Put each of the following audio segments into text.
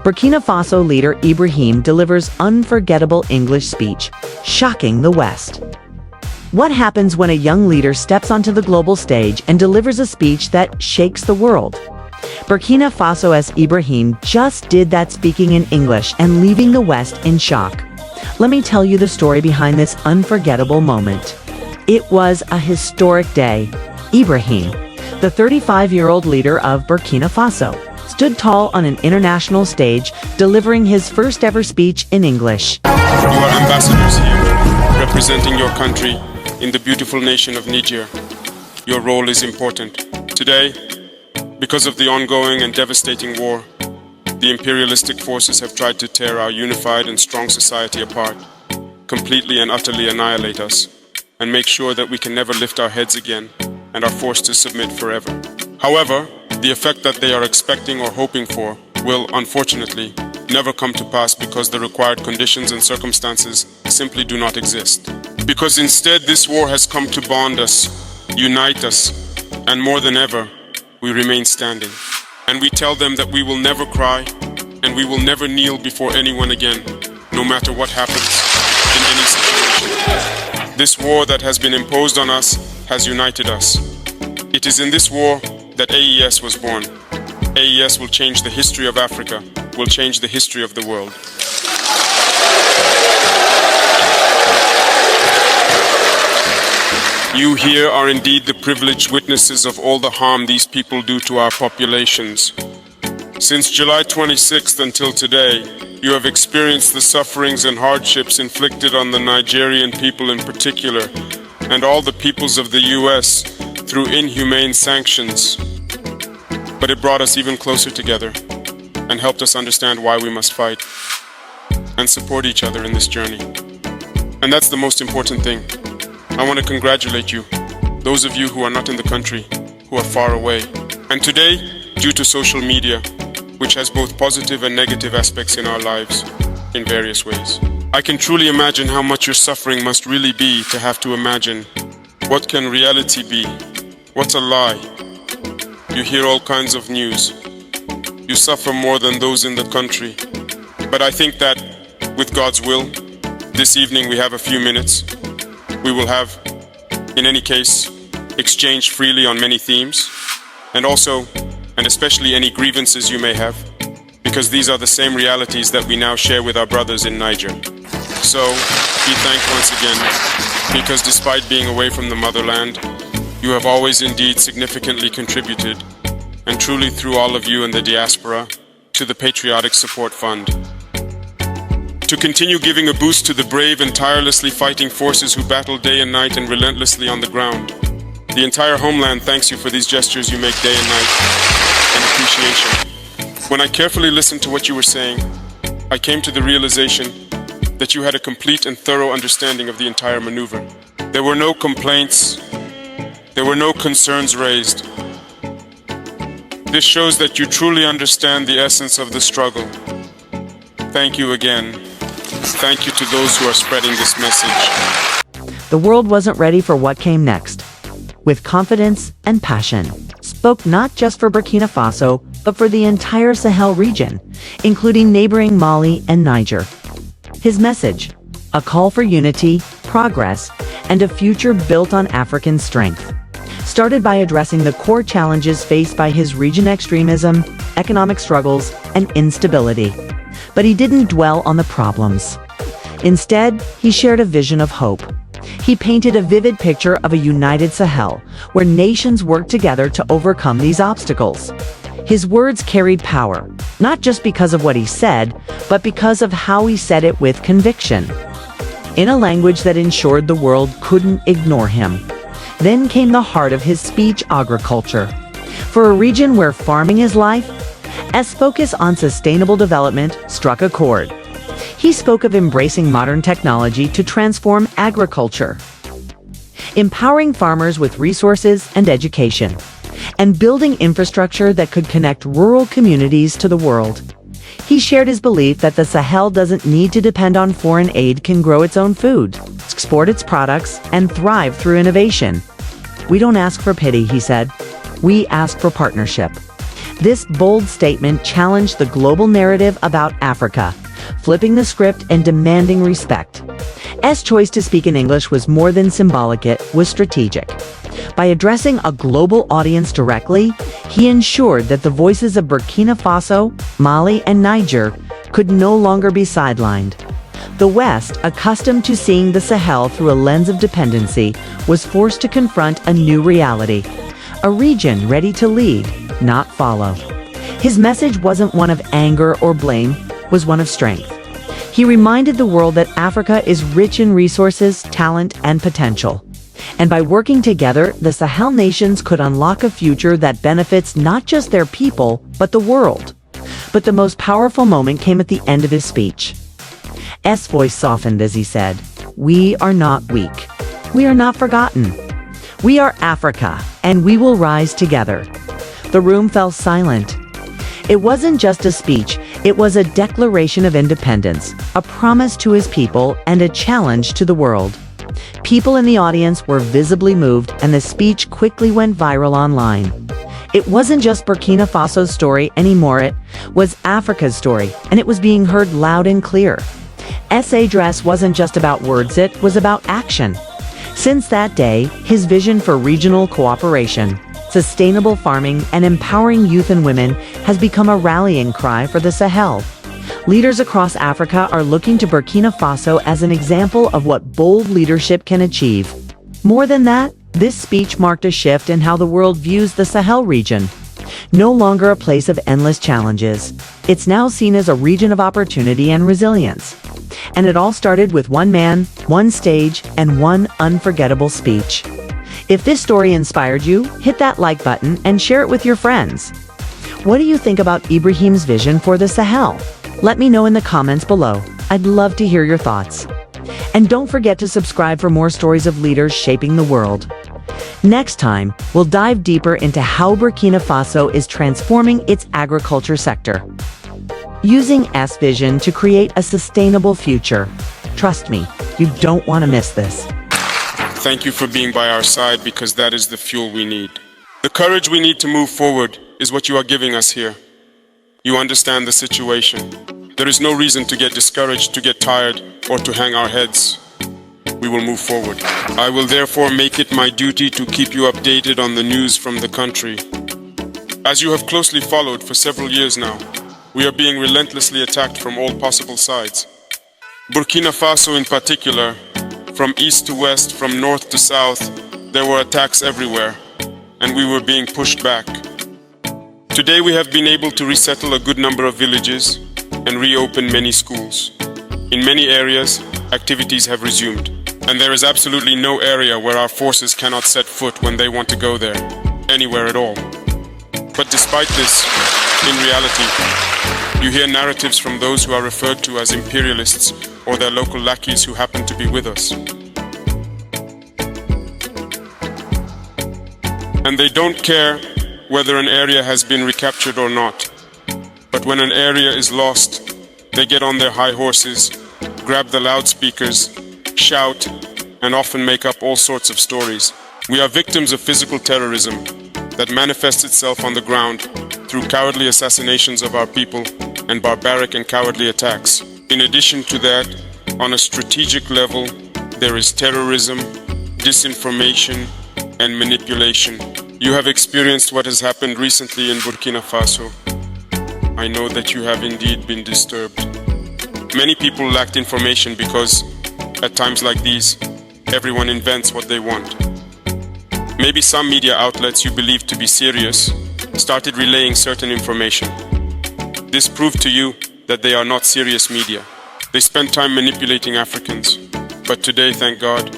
Burkina Faso leader Ibrahim delivers unforgettable English speech, shocking the West. What happens when a young leader steps onto the global stage and delivers a speech that shakes the world? Burkina Faso's Ibrahim just did that, speaking in English and leaving the West in shock. Let me tell you the story behind this unforgettable moment. It was a historic day. Ibrahim, the 35-year-old leader of Burkina Faso, stood tall on an international stage, delivering his first-ever speech in English. You are ambassadors here, representing your country in the beautiful nation of Niger. Your role is important. Today, because of the ongoing and devastating war, the imperialistic forces have tried to tear our unified and strong society apart, completely and utterly annihilate us, and make sure that we can never lift our heads again and are forced to submit forever. However, the effect that they are expecting or hoping for will, unfortunately, never come to pass because the required conditions and circumstances simply do not exist. Because instead this war has come to bond us, unite us, and more than ever, we remain standing. And we tell them that we will never cry and we will never kneel before anyone again, no matter what happens in any situation. This war that has been imposed on us has united us. It is in this war that AES was born. AES will change the history of Africa, will change the history of the world. You here are indeed the privileged witnesses of all the harm these people do to our populations. Since July 26th until today, you have experienced the sufferings and hardships inflicted on the Nigerian people in particular, and all the peoples of the US through inhumane sanctions. But it brought us even closer together and helped us understand why we must fight and support each other in this journey. And that's the most important thing. I want to congratulate you, those of you who are not in the country, who are far away. And today, due to social media, which has both positive and negative aspects in our lives, in various ways, I can truly imagine how much your suffering must really be to have to imagine. What can reality be? What's a lie? You hear all kinds of news. You suffer more than those in the country. But I think that, with God's will, this evening we have a few minutes. We will have, in any case, exchange freely on many themes, and also, and especially any grievances you may have, because these are the same realities that we now share with our brothers in Niger. So, be thanked once again, because despite being away from the motherland, you have always indeed significantly contributed, and truly through all of you in the diaspora, to the Patriotic Support Fund. To continue giving a boost to the brave and tirelessly fighting forces who battle day and night and relentlessly on the ground. The entire homeland thanks you for these gestures you make day and night, and appreciation. When I carefully listened to what you were saying, I came to the realization that you had a complete and thorough understanding of the entire maneuver. There were no complaints, there were no concerns raised. This shows that you truly understand the essence of the struggle. Thank you again. Thank you to those who are spreading this message. The world wasn't ready for what came next. With confidence and passion, spoke not just for Burkina Faso, but for the entire Sahel region, including neighboring Mali and Niger. His message, a call for unity, progress, and a future built on African strength, started by addressing the core challenges faced by his region: extremism, economic struggles, and instability. But he didn't dwell on the problems. Instead, he shared a vision of hope. He painted a vivid picture of a united Sahel, where nations work together to overcome these obstacles. His words carried power, not just because of what he said, but because of how he said it with conviction, in a language that ensured the world couldn't ignore him. Then came the heart of his speech: agriculture. For a region where farming is life, S focus on sustainable development struck a chord. He spoke of embracing modern technology to transform agriculture, empowering farmers with resources and education, and building infrastructure that could connect rural communities to the world. He shared his belief that the Sahel doesn't need to depend on foreign aid, can grow its own food, export its products, and thrive through innovation. We don't ask for pity, he said. We ask for partnership. This bold statement challenged the global narrative about Africa, flipping the script and demanding respect. S. choice to speak in English was more than symbolic, it was strategic. By addressing a global audience directly, he ensured that the voices of Burkina Faso, Mali, and Niger could no longer be sidelined. The West, accustomed to seeing the Sahel through a lens of dependency, was forced to confront a new reality. A region ready to lead, not follow. His message wasn't one of anger or blame, was one of strength. He reminded the world that Africa is rich in resources, talent, and potential. And by working together, the Sahel nations could unlock a future that benefits not just their people, but the world. But the most powerful moment came at the end of his speech. S' voice softened as he said, "We are not weak. We are not forgotten. We are Africa, and we will rise together." The room fell silent. It wasn't just a speech, it was a declaration of independence, a promise to his people, and a challenge to the world. People in the audience were visibly moved, and the speech quickly went viral online. It wasn't just Burkina Faso's story anymore, it was Africa's story, and it was being heard loud and clear. S' address wasn't just about words, it was about action. Since that day, his vision for regional cooperation, sustainable farming, and empowering youth and women has become a rallying cry for the Sahel. Leaders across Africa are looking to Burkina Faso as an example of what bold leadership can achieve. More than that, this speech marked a shift in how the world views the Sahel region. No longer a place of endless challenges, it's now seen as a region of opportunity and resilience. And it all started with one man, one stage, and one unforgettable speech. If this story inspired you, hit that like button and share it with your friends. What do you think about Ibrahim's vision for the Sahel? Let me know in the comments below. I'd love to hear your thoughts. And don't forget to subscribe for more stories of leaders shaping the world. Next time, we'll dive deeper into how Burkina Faso is transforming its agriculture sector, using S vision to create a sustainable future. Trust me, you don't want to miss this. Thank you for being by our side, because that is the fuel we need. The courage we need to move forward is what you are giving us here. You understand the situation. There is no reason to get discouraged, to get tired, or to hang our heads. We will move forward. I will therefore make it my duty to keep you updated on the news from the country. As you have closely followed for several years now, we are being relentlessly attacked from all possible sides. Burkina Faso in particular, from east to west, from north to south, there were attacks everywhere, and we were being pushed back. Today we have been able to resettle a good number of villages and reopen many schools. In many areas, activities have resumed, and there is absolutely no area where our forces cannot set foot when they want to go there, anywhere at all. But despite this, in reality, you hear narratives from those who are referred to as imperialists or their local lackeys who happen to be with us. And they don't care whether an area has been recaptured or not. But when an area is lost, they get on their high horses, grab the loudspeakers, shout, and often make up all sorts of stories. We are victims of physical terrorism that manifests itself on the ground through cowardly assassinations of our people and barbaric and cowardly attacks. In addition to that, on a strategic level, there is terrorism, disinformation, and manipulation. You have experienced what has happened recently in Burkina Faso. I know that you have indeed been disturbed. Many people lacked information because, at times like these, everyone invents what they want. Maybe some media outlets you believe to be serious started relaying certain information. This proved to you that they are not serious media. They spend time manipulating Africans. But today, thank God,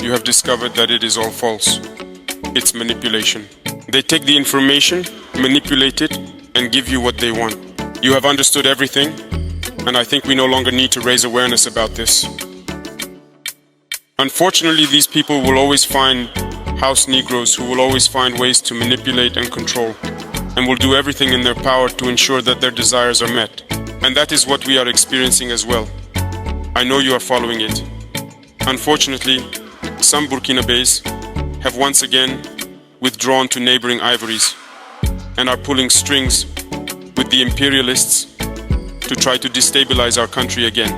you have discovered that it is all false. It's manipulation. They take the information, manipulate it, and give you what they want. You have understood everything, and I think we no longer need to raise awareness about this. Unfortunately, these people will always find house Negroes who will always find ways to manipulate and control, and will do everything in their power to ensure that their desires are met. And that is what we are experiencing as well. I know you are following it. Unfortunately, some Burkinabés have once again withdrawn to neighboring ivories, and are pulling strings with the imperialists to try to destabilize our country again.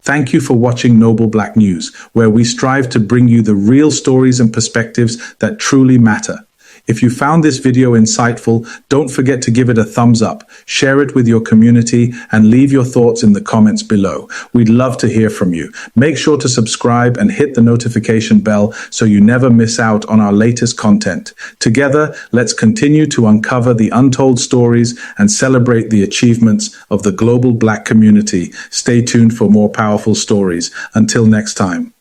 Thank you for watching Noble Black News, where we strive to bring you the real stories and perspectives that truly matter. If you found this video insightful, don't forget to give it a thumbs up, share it with your community, and leave your thoughts in the comments below. We'd love to hear from you. Make sure to subscribe and hit the notification bell so you never miss out on our latest content. Together, let's continue to uncover the untold stories and celebrate the achievements of the global Black community. Stay tuned for more powerful stories. Until next time.